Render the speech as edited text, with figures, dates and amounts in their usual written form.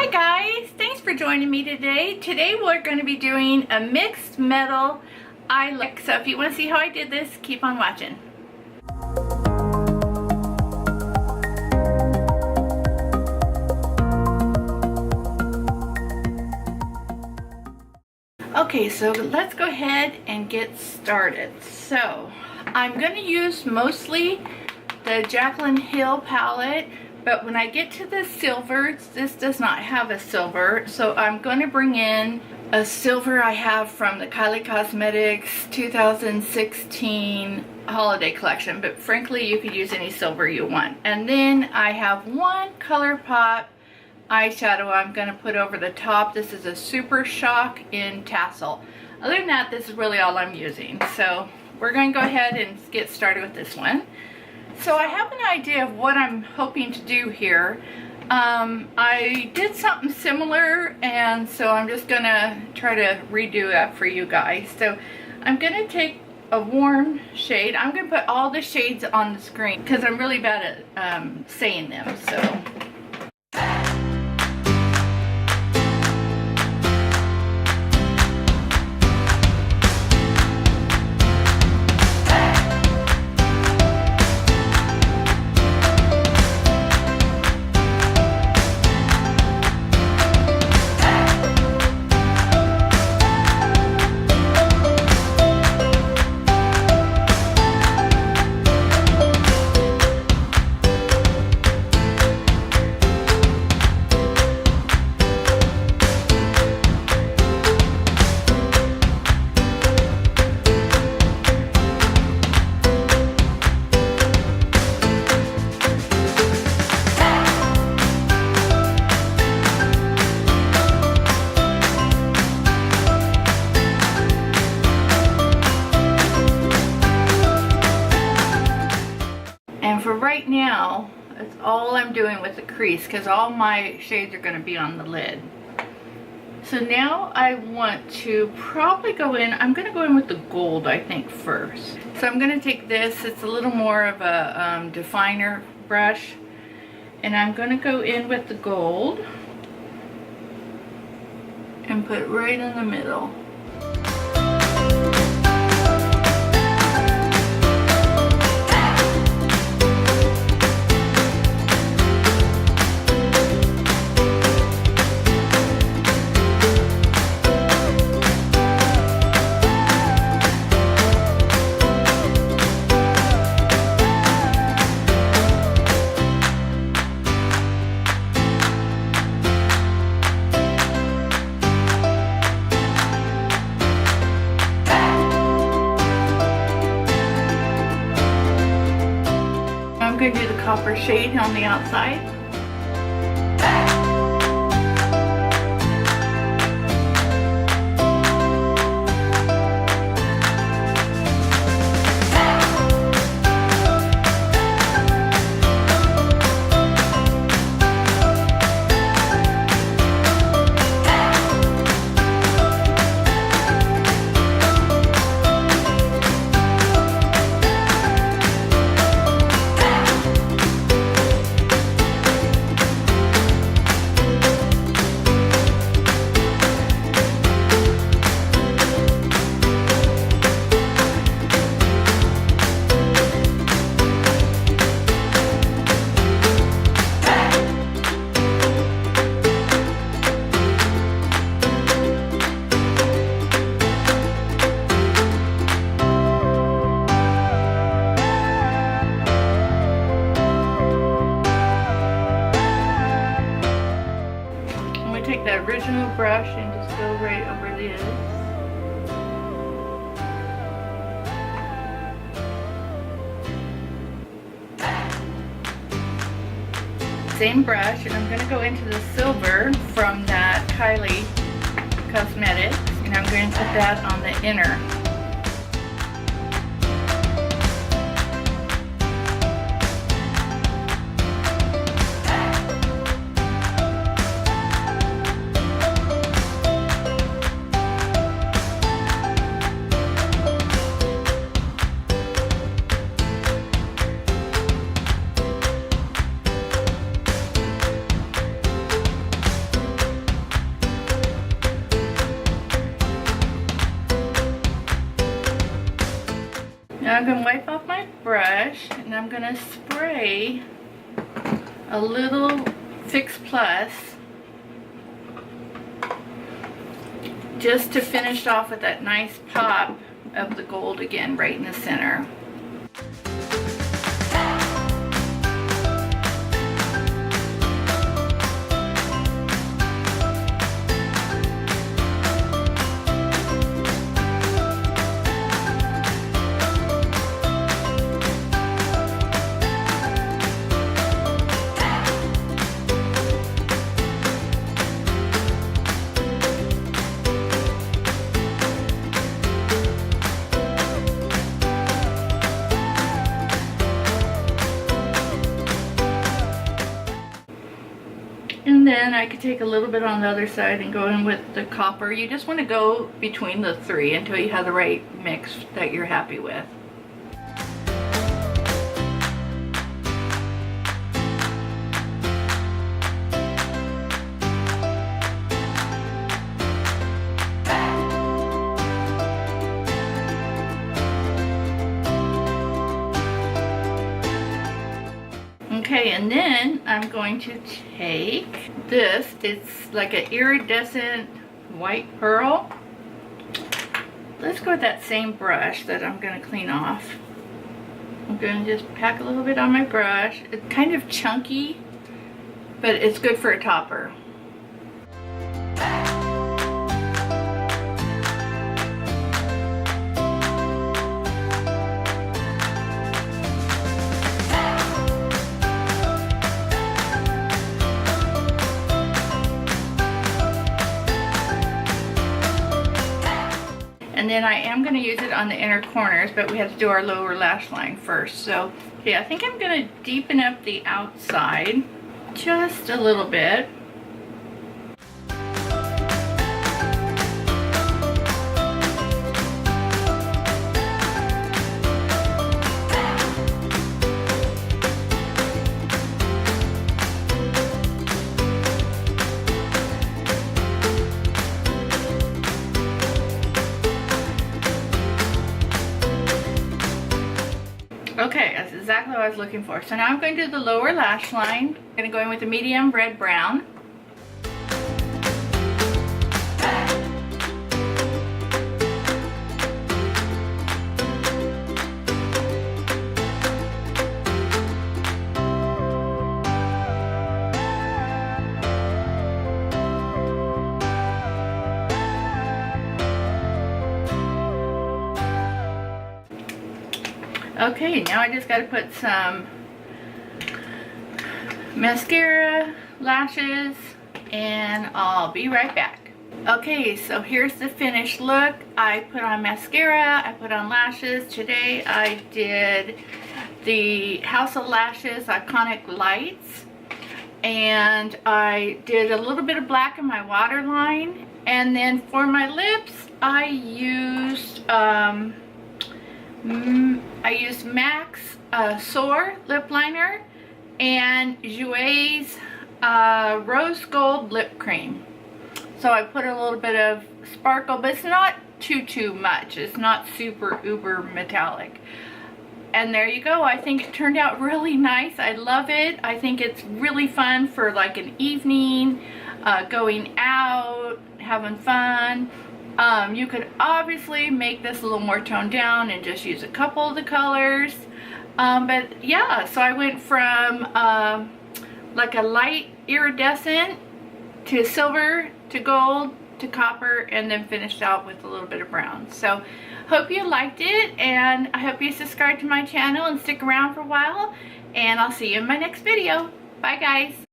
Hi guys, thanks for joining me today. Today we're going to be doing a mixed metal eye look. So if you want to see how I did this, keep on watching. Okay, so let's go ahead and get started. So I'm going to use mostly the Jaclyn Hill palette, but when I get to the silvers, this does not have a silver, so I'm going to bring in a silver I have from the Kylie Cosmetics 2016 holiday collection, but frankly you could use any silver you want. And then I have one Colourpop eyeshadow I'm going to put over the top. This is a Super Shock in Tassel. Other than that, this is really all I'm using. So we're going to go ahead and get started with this one. So I have an idea of what I'm hoping to do here. I did something similar, and so I'm just going to try to redo that for you guys. So I'm going to take a warm shade. I'm going to put all the shades on the screen because I'm really bad at saying them. So right now, that's all I'm doing with the crease because all my shades are going to be on the lid. So now I want to probably go in, I'm going to go in with the gold I think first. So I'm going to take this, it's a little more of a definer brush, and I'm going to go in with the gold and put it right in the middle. I'm going to do the copper shade on the outside. Original brush and just go right over this. Same brush, and I'm going to go into the silver from that Kylie Cosmetics, and I'm going to put that on the inner. I'm going to wipe off my brush and I'm going to spray a little Fix Plus just to finish off with that nice pop of the gold again right in the center. And then I could take a little bit on the other side and go in with the copper. You just want to go between the three until you have the right mix that you're happy with. Okay, and then I'm going to take this. It's like an iridescent white pearl. Let's go with that same brush that I'm going to clean off. I'm going to just pack a little bit on my brush. It's kind of chunky, but it's good for a topper. And then I am going to use it on the inner corners, but we have to do our lower lash line first. So, okay, I think I'm going to deepen up the outside just a little bit. Okay, that's exactly what I was looking for. So now I'm going to do the lower lash line. I'm going to go in with a medium red brown. Okay, now I just got to put some mascara, lashes, and I'll be right back. Okay, so here's the finished look. I put on mascara, I put on lashes. Today I did the House of Lashes Iconic Lights, and I did a little bit of black in my waterline. And then for my lips, I used MAC's Soar lip liner and Jouer's rose gold lip cream. So I put a little bit of sparkle, but it's not too much. It's not super uber metallic. And there you go. I think it turned out really nice. I love it. I think it's really fun for like an evening, going out, having fun. You could obviously make this a little more toned down and just use a couple of the colors. But yeah, so I went from like a light iridescent to silver to gold to copper, and then finished out with a little bit of brown. So hope you liked it, and I hope you subscribe to my channel and stick around for a while, and I'll see you in my next video. Bye guys.